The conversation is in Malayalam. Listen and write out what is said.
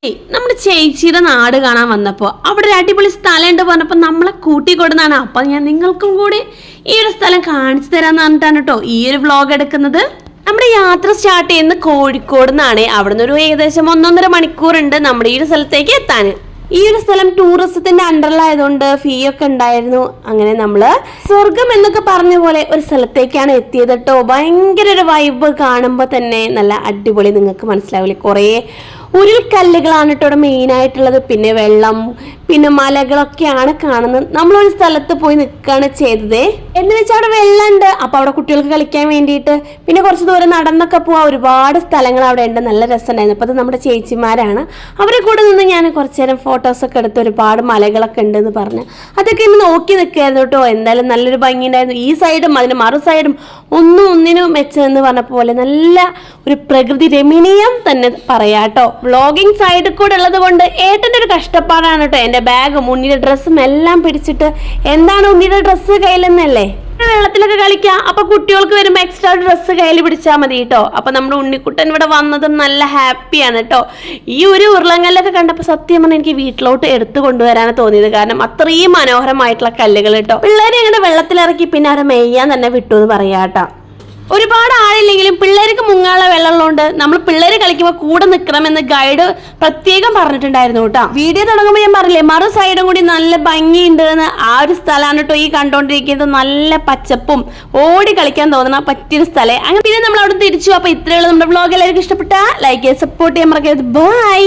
നമ്മുടെ ചേച്ചിയുടെ നാട് കാണാൻ വന്നപ്പോൾ അവിടെ ഒരു അടിപൊളി സ്ഥലം ഉണ്ട് പറഞ്ഞപ്പോൾ നമ്മളെ കൂട്ടിക്കൊടുന്നാണ്. അപ്പം ഞാൻ നിങ്ങൾക്കും കൂടി ഈ ഒരു സ്ഥലം കാണിച്ചു തരാമെന്ന് പറഞ്ഞിട്ടാണ് കേട്ടോ ഈ ഒരു വ്ളോഗ് എടുക്കുന്നത്. നമ്മുടെ യാത്ര സ്റ്റാർട്ട് ചെയ്യുന്നത് കോഴിക്കോട് നിന്നാണ്. അവിടെ നിന്ന് ഒരു ഏകദേശം 1.5 മണിക്കൂറുണ്ട് നമ്മുടെ ഈ ഒരു സ്ഥലത്തേക്ക് എത്താൻ. ഈ ഒരു സ്ഥലം ടൂറിസത്തിന്റെ അണ്ടറിലായതുകൊണ്ട് ഫീ ഒക്കെ ഉണ്ടായിരുന്നു. അങ്ങനെ നമ്മള് സ്വർഗം എന്നൊക്കെ പറഞ്ഞ പോലെ ഒരു സ്ഥലത്തേക്കാണ് എത്തിയത് കേട്ടോ. ഭയങ്കര ഒരു വൈബ് കാണുമ്പോൾ തന്നെ നല്ല അടിപൊളി, നിങ്ങൾക്ക് മനസ്സിലാവില്ലേ. കുറേ ഉരുൾക്കല്ലുകളാണ് കേട്ടോ ഇവിടെ മെയിൻ ആയിട്ടുള്ളത്. പിന്നെ വെള്ളം, പിന്നെ മലകളൊക്കെയാണ് കാണുന്നത്. നമ്മളൊരു സ്ഥലത്ത് പോയി നിൽക്കുകയാണ് ചെയ്തത്. എന്ന് വെച്ചാൽ അവിടെ വെള്ളമുണ്ട്, അപ്പൊ അവിടെ കുട്ടികൾക്ക് കളിക്കാൻ വേണ്ടിയിട്ട്. പിന്നെ കുറച്ച് ദൂരം നടന്നൊക്കെ പോവാൻ ഒരുപാട് സ്ഥലങ്ങൾ അവിടെ ഉണ്ട്. നല്ല രസമുണ്ടായിരുന്നു. അപ്പൊ അത് നമ്മുടെ ചേച്ചിമാരാണ്. അവരെ കൂടെ നിന്ന് ഞാൻ കുറച്ചു നേരം ഫോട്ടോസൊക്കെ എടുത്ത് ഒരുപാട് മലകളൊക്കെ ഉണ്ടെന്ന് പറഞ്ഞു അതൊക്കെ ഇന്ന് നോക്കി നിൽക്കുകയായിരുന്നു കേട്ടോ. എന്തായാലും നല്ലൊരു ഭംഗി ഉണ്ടായിരുന്നു. ഈ സൈഡും അതിന് മറു സൈഡും ഒന്നിനും മെച്ചെന്ന് പറഞ്ഞ പോലെ നല്ല ഒരു പ്രകൃതി രമണീയം തന്നെ പറയാട്ടോ. വ്ളോഗിങ് സൈഡിൽ കൂടെ ഉള്ളത് കൊണ്ട് ഏട്ടൻ്റെ ഒരു കഷ്ടപ്പാടാണ് കേട്ടോ. എൻ്റെ ബാഗും ഉണ്ണിയുടെ ഡ്രസ്സും എല്ലാം പിടിച്ചിട്ട്, എന്താണ് ഉണ്ണിയുടെ ഡ്രസ്സ് കയ്യിലെന്നല്ലേ, വെള്ളത്തിലൊക്കെ കളിക്കാം. അപ്പൊ കുട്ടികൾക്ക് വരുമ്പോൾ എക്സ്ട്രാ ഡ്രസ്സ് കയ്യിൽ പിടിച്ചാൽ മതി കേട്ടോ. അപ്പൊ നമ്മുടെ ഉണ്ണിക്കുട്ടൻ ഇവിടെ വന്നതും നല്ല ഹാപ്പിയാണ് കേട്ടോ. ഈ ഒരു ഉരുളങ്കല്ലൊക്കെ കണ്ടപ്പോൾ സത്യം പറഞ്ഞാൽ എനിക്ക് വീട്ടിലോട്ട് എടുത്തു കൊണ്ടുവരാനാണ് തോന്നിയത്. കാരണം അത്രയും മനോഹരമായിട്ടുള്ള കല്ലുകൾ കേട്ടോ. പിള്ളേരെ അങ്ങനെ വെള്ളത്തിലിറക്കി പിന്നെ അവരെ മെയ്യാൻ തന്നെ വിട്ടു എന്ന് പറയാം കേട്ടോ. ഒരുപാട് ആളില്ലെങ്കിലും പിള്ളേർക്ക് മുങ്ങാനുള്ള വെള്ളമുള്ളതുകൊണ്ട് നമ്മൾ പിള്ളേർ കളിക്കുമ്പോൾ കൂടെ നിൽക്കണമെന്ന് ഗൈഡ് പ്രത്യേകം പറഞ്ഞിട്ടുണ്ടായിരുന്നു കേട്ടോ. വീഡിയോ തുടങ്ങുമ്പോൾ ഞാൻ പറഞ്ഞില്ലേ മറു സൈഡും കൂടി നല്ല ഭംഗിയുണ്ട് എന്ന്. ആ ഒരു സ്ഥലമാണ് കേട്ടോ ഈ കണ്ടോണ്ടിരിക്കുന്നത്. നല്ല പച്ചപ്പും ഓടി കളിക്കാൻ തോന്നുന്ന പറ്റിയൊരു സ്ഥലം. അങ്ങനെ പിന്നെ നമ്മൾ അവിടെ തിരിച്ചു. അപ്പൊ ഇത്രയുള്ള നമ്മുടെ വ്ളോഗ് എല്ലാവർക്കും ഇഷ്ടപ്പെട്ട ലൈക്ക് സപ്പോർട്ട് ചെയ്യാൻ മറക്കരുത്. ബൈ.